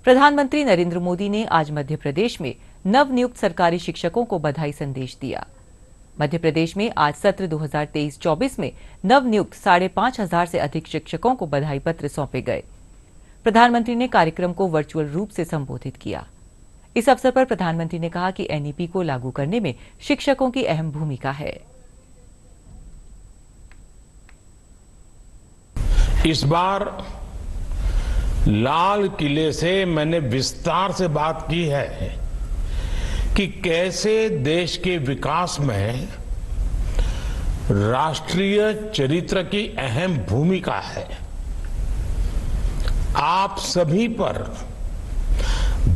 प्रधानमंत्री नरेंद्र मोदी ने आज मध्य प्रदेश में नवनियुक्त सरकारी शिक्षकों को बधाई संदेश दिया। मध्य प्रदेश में आज सत्र 2023-24 में नवनियुक्त 5,500 से अधिक शिक्षकों को बधाई पत्र सौंपे गए। प्रधानमंत्री ने कार्यक्रम को वर्चुअल रूप से संबोधित किया। इस अवसर पर प्रधानमंत्री ने कहा कि एनईपी को लागू करने में शिक्षकों की अहम भूमिका है। इस बार लाल किले से मैंने विस्तार से बात की है कि कैसे देश के विकास में राष्ट्रीय चरित्र की अहम भूमिका है। आप सभी पर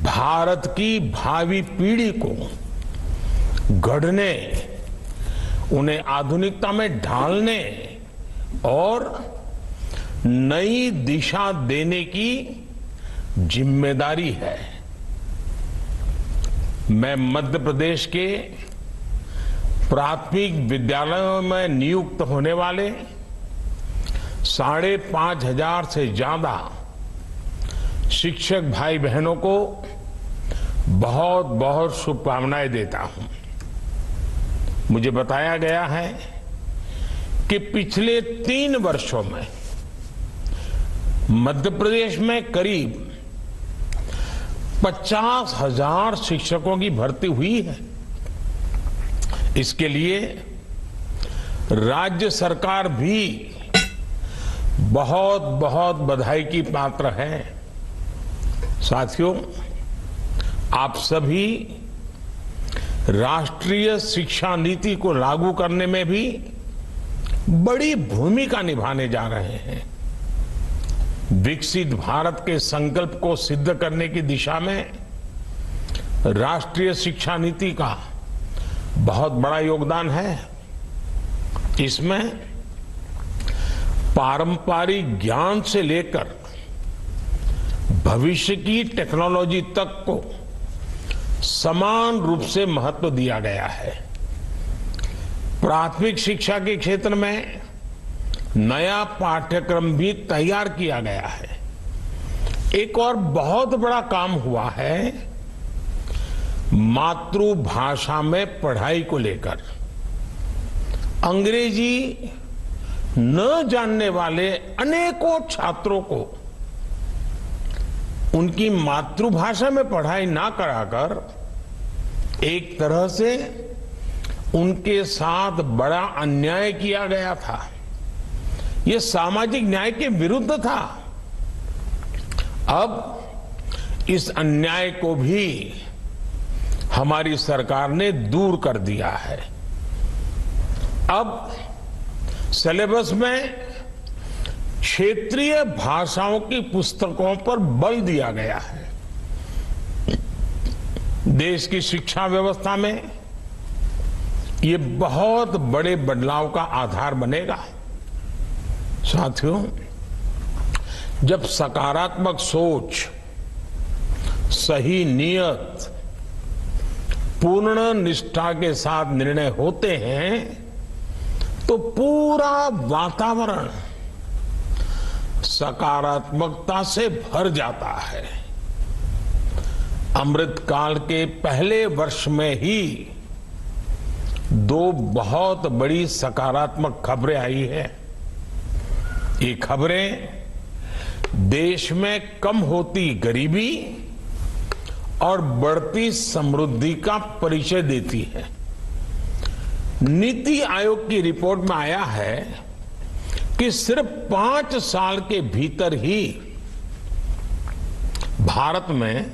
भारत की भावी पीढ़ी को गढ़ने, उन्हें आधुनिकता में ढालने और नई दिशा देने की जिम्मेदारी है। मैं मध्य प्रदेश के प्राथमिक विद्यालयों में नियुक्त होने वाले 5,500 से ज्यादा शिक्षक भाई बहनों को बहुत बहुत शुभकामनाएं देता हूं। मुझे बताया गया है कि पिछले 3 वर्षों में मध्य प्रदेश में करीब 50,000 शिक्षकों की भर्ती हुई है। इसके लिए राज्य सरकार भी बहुत बहुत बधाई की पात्र है। साथियों, आप सभी राष्ट्रीय शिक्षा नीति को लागू करने में भी बड़ी भूमिका निभाने जा रहे हैं। विकसित भारत के संकल्प को सिद्ध करने की दिशा में राष्ट्रीय शिक्षा नीति का बहुत बड़ा योगदान है। इसमें पारंपरिक ज्ञान से लेकर भविष्य की टेक्नोलॉजी तक को समान रूप से महत्व दिया गया है। प्राथमिक शिक्षा के क्षेत्र में नया पाठ्यक्रम भी तैयार किया गया है। एक और बहुत बड़ा काम हुआ है मातृभाषा में पढ़ाई को लेकर। अंग्रेजी न जानने वाले अनेकों छात्रों को उनकी मातृभाषा में पढ़ाई ना कराकर एक तरह से उनके साथ बड़ा अन्याय किया गया था। यह सामाजिक न्याय के विरुद्ध था। अब इस अन्याय को भी हमारी सरकार ने दूर कर दिया है। अब सिलेबस में क्षेत्रीय भाषाओं की पुस्तकों पर बल दिया गया है। देश की शिक्षा व्यवस्था में ये बहुत बड़े बदलाव का आधार बनेगा। साथियों, जब सकारात्मक सोच, सही नियत, पूर्ण निष्ठा के साथ निर्णय होते हैं तो पूरा वातावरण सकारात्मकता से भर जाता है। अमृतकाल के पहले वर्ष में ही 2 बहुत बड़ी सकारात्मक खबरें आई है। ये खबरें देश में कम होती गरीबी और बढ़ती समृद्धि का परिचय देती है। नीति आयोग की रिपोर्ट में आया है कि सिर्फ 5 साल के भीतर ही भारत में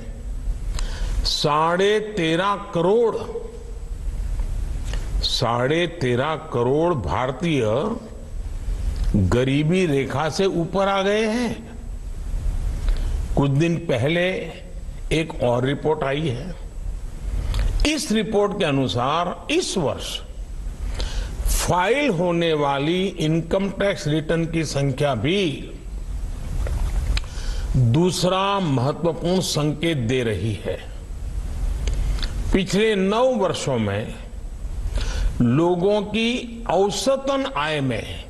13.5 करोड़ भारतीय गरीबी रेखा से ऊपर आ गए हैं। कुछ दिन पहले एक और रिपोर्ट आई है। इस रिपोर्ट के अनुसार इस वर्ष फाइल होने वाली इनकम टैक्स रिटर्न की संख्या भी दूसरा महत्वपूर्ण संकेत दे रही है। पिछले 9 वर्षों में लोगों की औसतन आय में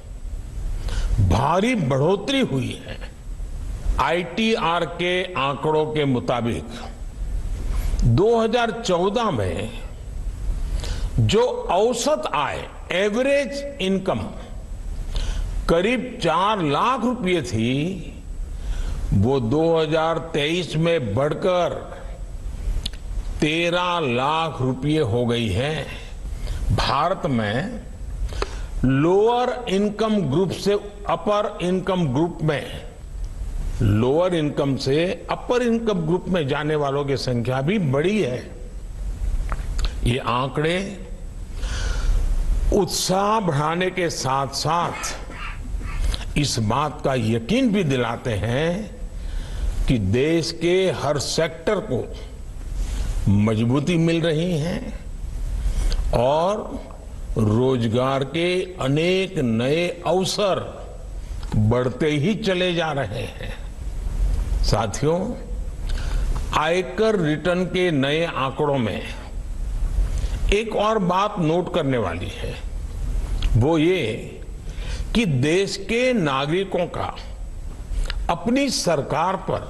भारी बढ़ोतरी हुई है। आईटीआर के आंकड़ों के मुताबिक 2014 में जो औसत आय एवरेज इनकम करीब 4 लाख रुपए थी, वो 2023 में बढ़कर 13 लाख रुपए हो गई है। भारत में लोअर इनकम ग्रुप से अपर इनकम ग्रुप में, लोअर इनकम से अपर इनकम ग्रुप में जाने वालों की संख्या भी बढ़ी है। ये आंकड़े उत्साह बढ़ाने के साथ साथ इस बात का यकीन भी दिलाते हैं कि देश के हर सेक्टर को मजबूती मिल रही है और रोजगार के अनेक नए अवसर बढ़ते ही चले जा रहे हैं। साथियों, आयकर रिटर्न के नए आंकड़ों में एक और बात नोट करने वाली है, वो ये कि देश के नागरिकों का अपनी सरकार पर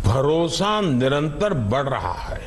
भरोसा निरंतर बढ़ रहा है।